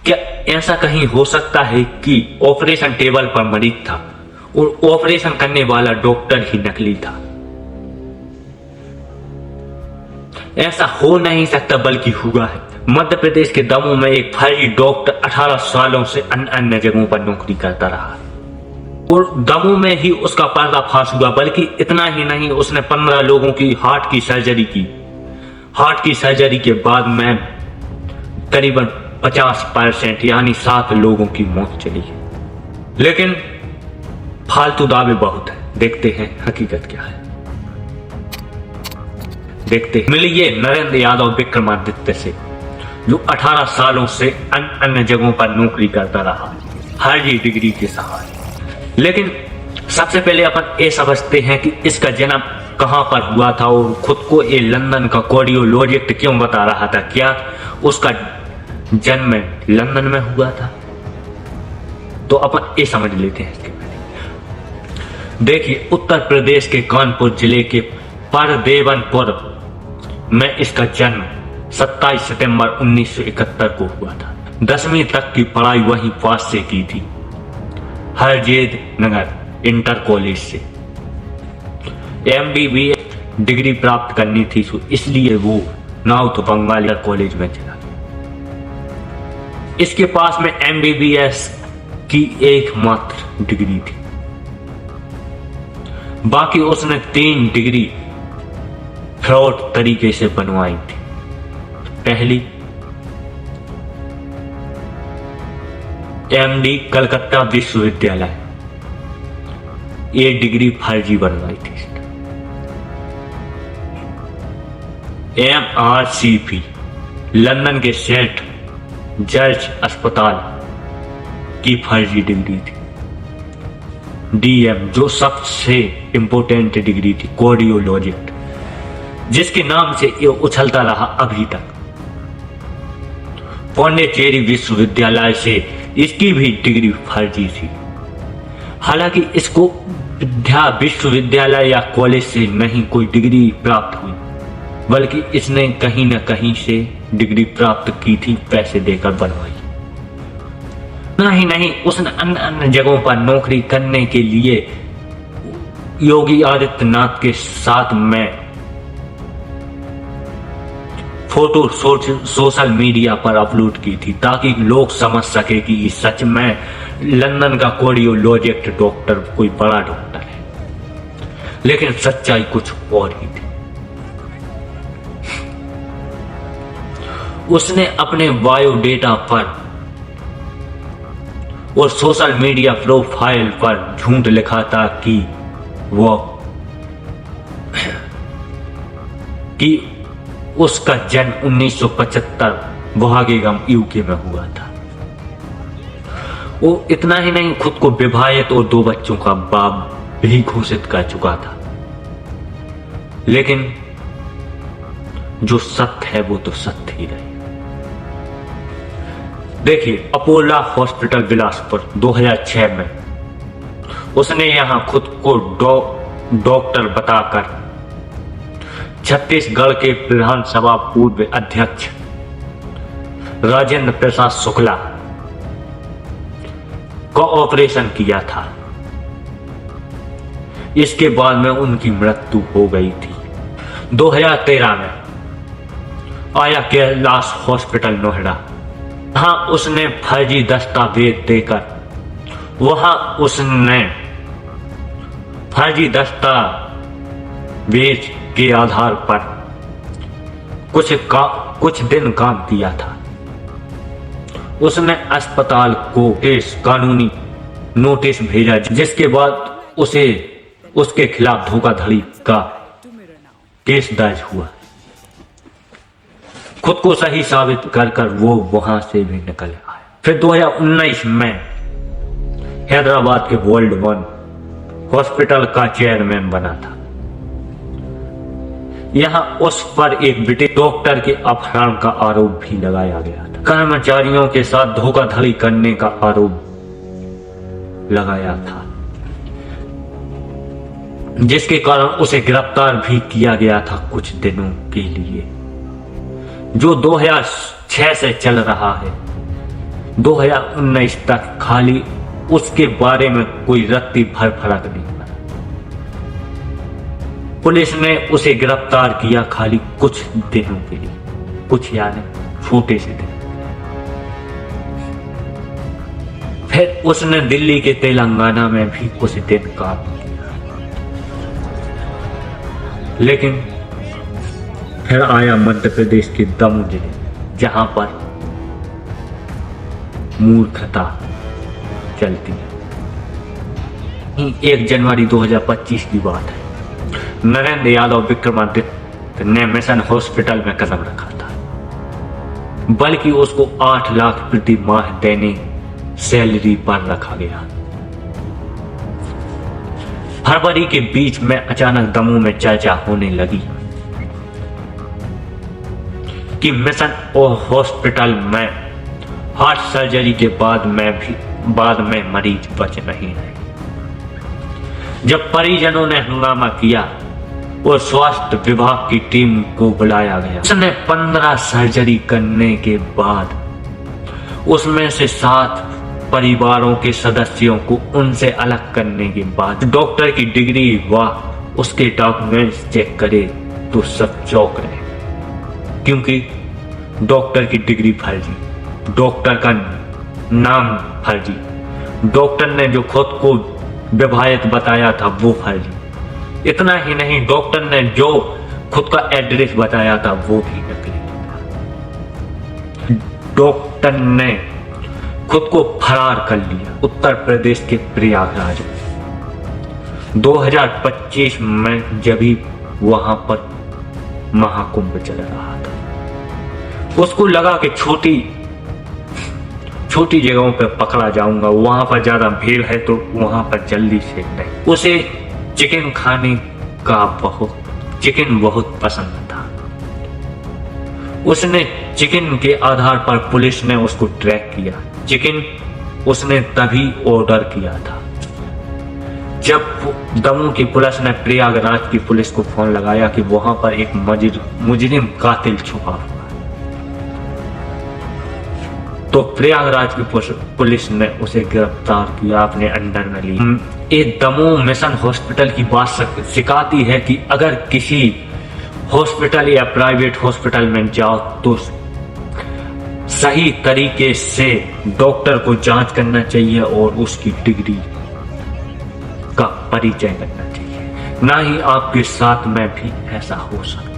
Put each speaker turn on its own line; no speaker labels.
क्या ऐसा कहीं हो सकता है कि ऑपरेशन टेबल पर मरीज था और ऑपरेशन करने वाला डॉक्टर ही नकली था? ऐसा हो नहीं सकता, बल्कि हुआ है। मध्य प्रदेश के दमोह में एक फर्जी डॉक्टर 18 सालों से अन्य जगहों पर नौकरी करता रहा और दमोह में ही उसका पर्दाफाश हुआ। बल्कि इतना ही नहीं, उसने 15 लोगों की हार्ट की सर्जरी की। हार्ट की सर्जरी के बाद में करीबन 50% यानी 7 लोगों की मौत चली है। लेकिन फालतू दावे बहुत है। देखते हैं हकीकत क्या है। देखते हैं। मिलिए नरेंद्र यादव विक्रमादित्य से, जो 18 सालों से अन्य जगहों पर नौकरी करता रहा फर्जी डिग्री के सहारे। लेकिन सबसे पहले अपन ये समझते हैं कि इसका जन्म कहां पर हुआ था और खुद को ये लंदन का कार्डियोलॉजिस्ट क्यों बता रहा था। क्या उसका जन्म लंदन में हुआ था? तो अपन ये समझ लेते हैं इसके पहले। देखिए, उत्तर प्रदेश के कानपुर जिले के परदेवनपुर में इसका जन्म 27 सितंबर 1971 को हुआ था। 10वीं तक की पढ़ाई वहीं पास से की थी, हरजेद नगर इंटर कॉलेज से। MBBS डिग्री प्राप्त करनी थी, इसलिए वो नॉर्थ बंगाल कॉलेज में चला। इसके पास में MBBS की एकमात्र डिग्री थी, बाकी उसने 3 डिग्री फ्रॉड तरीके से बनवाई थी। पहली, MD कलकत्ता विश्वविद्यालय, ये डिग्री फर्जी बनवाई थी। MRCP लंदन के सेंट जॉर्ज अस्पताल की फर्जी डिग्री थी। DM जो सबसे इंपॉर्टेंट डिग्री थी, कार्डियोलॉजिस्ट, जिसके नाम से ये उछलता रहा अभी तक। पौंडीचेरी विश्वविद्यालय से इसकी भी डिग्री फर्जी थी। हालांकि इसको विद्या विश्वविद्यालय या कॉलेज से नहीं कोई डिग्री प्राप्त हुई, बल्कि इसने कहीं न कहीं से डिग्री प्राप्त की थी, पैसे देकर बनवाई। नहीं, उसने अन्य जगहों पर नौकरी करने के लिए योगी आदित्यनाथ के साथ में फोटो सोशल मीडिया पर अपलोड की थी, ताकि लोग समझ सके कि सच में लंदन का कार्डियोलॉजिस्ट डॉक्टर कोई बड़ा डॉक्टर है। लेकिन सच्चाई कुछ और ही थी। उसने अपने बायोडेटा पर और सोशल मीडिया प्रोफाइल पर झूठ लिखा था कि उसका जन्म 1975 वहागेगम UK में हुआ था। वो इतना ही नहीं, खुद को विवाहित और 2 बच्चों का बाप भी घोषित कर चुका था। लेकिन जो सत्य है वो तो सत्य ही रहे। देखिए, अपोलो हॉस्पिटल बिलासपुर 2006 में उसने यहां खुद को डॉक्टर बताकर छत्तीसगढ़ के विधानसभा पूर्व अध्यक्ष राजेंद्र प्रसाद शुक्ला का ऑपरेशन किया था। इसके बाद में उनकी मृत्यु हो गई थी। 2013 में आया कैलाश हॉस्पिटल नोएडा। वहां उसने फर्जी दस्तावेज देकर फर्जी दस्तावेज के आधार पर कुछ दिन काम किया था। उसने अस्पताल को कानूनी नोटिस भेजा, जिसके बाद उसके खिलाफ धोखाधड़ी का केस दर्ज हुआ। खुद को सही साबित कर वो वहां से भी निकल आए। फिर 2019 में हैदराबाद के वर्ल्ड वन हॉस्पिटल का चेयरमैन बना था। यहां उस पर एक ब्रिटिश डॉक्टर के अपहरण का आरोप भी लगाया गया था। कर्मचारियों के साथ धोखाधड़ी करने का आरोप लगाया था, जिसके कारण उसे गिरफ्तार भी किया गया था कुछ दिनों के लिए, जो 2006 से चल रहा है। 2019 तक खाली उसके बारे में कोई रत्ती भर फर्क नहीं पड़ा। पुलिस ने उसे गिरफ्तार किया खाली कुछ दिनों के लिए, कुछ यानी छोटे से दिन। फिर उसने दिल्ली के तेलंगाना में भी कुछ दिन काम किया, लेकिन फिर आया मध्य प्रदेश के दमोह जिले, जहां पर मूर्खता चलती है। 1 जनवरी 2025 की बात है। नरेंद्र यादव विक्रमादित्य ने मिशन हॉस्पिटल में कदम रखा था, बल्कि उसको 8 लाख प्रति माह देने सैलरी पर रखा गया। फरवरी के बीच में अचानक दमोह में चर्चा होने लगी कि मिशन हॉस्पिटल में हार्ट सर्जरी के बाद में मरीज बच नहीं रहे। जब परिजनों ने हंगामा किया और स्वास्थ्य विभाग की टीम को बुलाया गया, उसने 15 सर्जरी करने के बाद उसमें से 7 परिवारों के सदस्यों को उनसे अलग करने के बाद डॉक्टर की डिग्री व उसके डॉक्यूमेंट्स चेक करे तो सब चौंक रहे, क्योंकि डॉक्टर की डिग्री फर्जी, डॉक्टर का नाम फर्जी, डॉक्टर ने जो खुद को विवाहित बताया था वो फर्जी। इतना ही नहीं, डॉक्टर ने जो खुद का एड्रेस बताया था वो भी नकली। डॉक्टर ने खुद को फरार कर लिया उत्तर प्रदेश के प्रयागराज में 2025 में, जब भी वहां पर महाकुंभ चल रहा था। उसको लगा कि छोटी जगहों पर पकड़ा जाऊंगा, वहां पर ज्यादा भीड़ है तो वहां पर जल्दी से नहीं। उसे चिकन खाने का चिकन बहुत पसंद था। उसने चिकन के आधार पर पुलिस ने उसको ट्रैक किया। चिकन उसने तभी ऑर्डर किया था जब दमोह की पुलिस ने प्रयागराज की पुलिस को फोन लगाया कि वहां पर एक मुजरिम कातिल छुपा हुआ है। तो प्रयागराज की पुलिस ने उसे गिरफ्तार किया, अपने अंडर में ली। ये दमोह मिशन हॉस्पिटल की बात सिखाती है कि अगर किसी हॉस्पिटल या प्राइवेट हॉस्पिटल में जाओ तो सही तरीके से डॉक्टर को जांच करना चाहिए और उसकी डिग्री का परिचय करना चाहिए। ना ही आपके साथ में भी ऐसा हो सकता है।